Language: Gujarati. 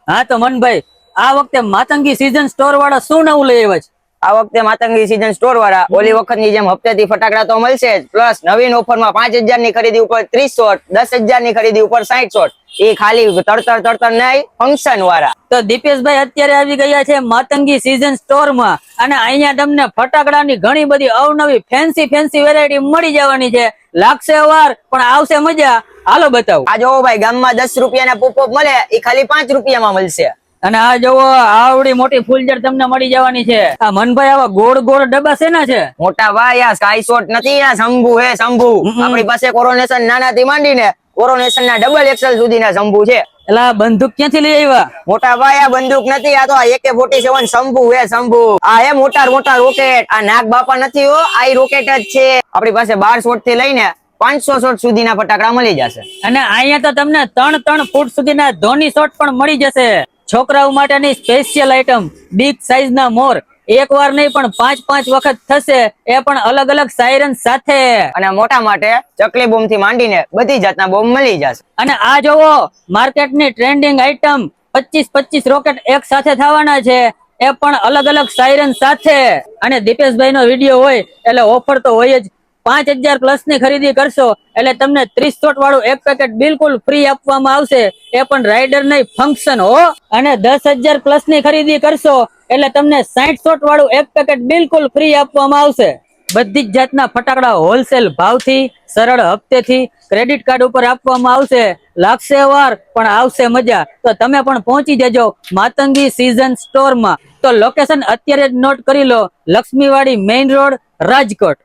હા તો મનભાઈ, આ વખતે માતંગી સીઝન સ્ટોર વાળા શું નવું લઈ આવ્યા છે? આ વખતે માતંગી સીઝન સ્ટોર વાળા ઓલી વખતની જેમ હપ્તેથી ફટાકડા તો મળશે જ, પ્લસ નવીન ઓફરમાં 5000 ની ખરીદી ઉપર 30 શોટ, 10000 ની ખરીદી ઉપર 60 શોટ. એ ખાલી તડતર નહીં, ફંક્શન વાળા. તો દીપેશભાઈ અત્યારે આવી ગયા છે માતંગી સીઝન સ્ટોર માં, અને અહીંયા તમને ફટાકડાની ઘણી બધી અવનવી ફેન્સી વેરાયટી મળી જવાની છે. લાગશે વાર પણ આવશે મજા. હાલો બતાવું. આ જોવો ભાઈ, ગામમાં 10 રૂપિયાના પોપઅપ મળે, એ ખાલી 5 રૂપિયામાં મળશે. અને આ જોવો, આવડી મોટી ફૂલઝર તમને મળી જવાની છે. આ મનભાઈ, આવા ગોળ ગોળ ડબ્બા શેના છે? મોટા ભાઈ, આ સ્કાય શોટ નથી, આ શંભુ હે શંભુ. આપણી પાસે કોરોનેશન નાનાથી માંડીને કોરોનેશન ના ડબલ એક્સેલ સુધીના શંભુ છે. એટલે આ બંદૂક ક્યાંથી લઈ આવ્યા? મોટા ભાઈ, આ બંદૂક નથી, આ તો AK-47 શંભુ હે શંભુ. આ હે મોટા રોકેટ. આ નાગ બાપા નથી હો, આ રોકેટ જ છે. આપણી પાસે 12 શોટ થી લઈને 500 શોટ સુધીના ફટાકડા મળી જશે. અને અહીંયા તો તમને 3 ફૂટ સુધીના ધોની શોટ પણ મળી જશે. છોકરાઓ માટેની સ્પેશિયલ આઈટમ, બિગ સાઈઝ ના મોર. એક વાર નહીં પણ 5 વખત થશે, એ પણ અલગ અલગ સાયરન સાથે. અને મોટા માટે ચકલી બોમ્બ થી માંડીને બધી જાતના બોમ્બ મળી જશે. અને આ જોવો, માર્કેટની ટ્રેન્ડિંગ આઈટમ 25 રોકેટ એક સાથે થવાના છે, એ પણ અલગ અલગ સાયરન સાથે. અને દીપેશભાઈ નો વિડીયો હોય એટલે ઓફર તો હોય જ. 5000 પ્લસ ની ખરીદી કરશો એટલે તમને 30 શોટ વાળું એક પેકેટ બિલકુલ ફ્રી આપવામાં આવશે, એ પણ રાઇડર નહીં, ફંક્શન હો. અને 10000 પ્લસ ની ખરીદી કરશો એટલે તમને 60 શોટ વાળું એક પેકેટ બિલકુલ ફ્રી આપવામાં આવશે. બધી જ જાતના ફટાકડા હોલસેલ ભાવથી, સરળ હપ્તેથી, ક્રેડિટ કાર્ડ ઉપર આપવામાં આવશે. લાગશે વાર પણ આવશે મજા. તો તમે પણ પહોંચી જજો માતંગી સીઝન સ્ટોર માં. તો લોકેશન અત્યારે જ નોટ કરી લો, લક્ષ્મીવાડી મેઇન રોડ, રાજકોટ.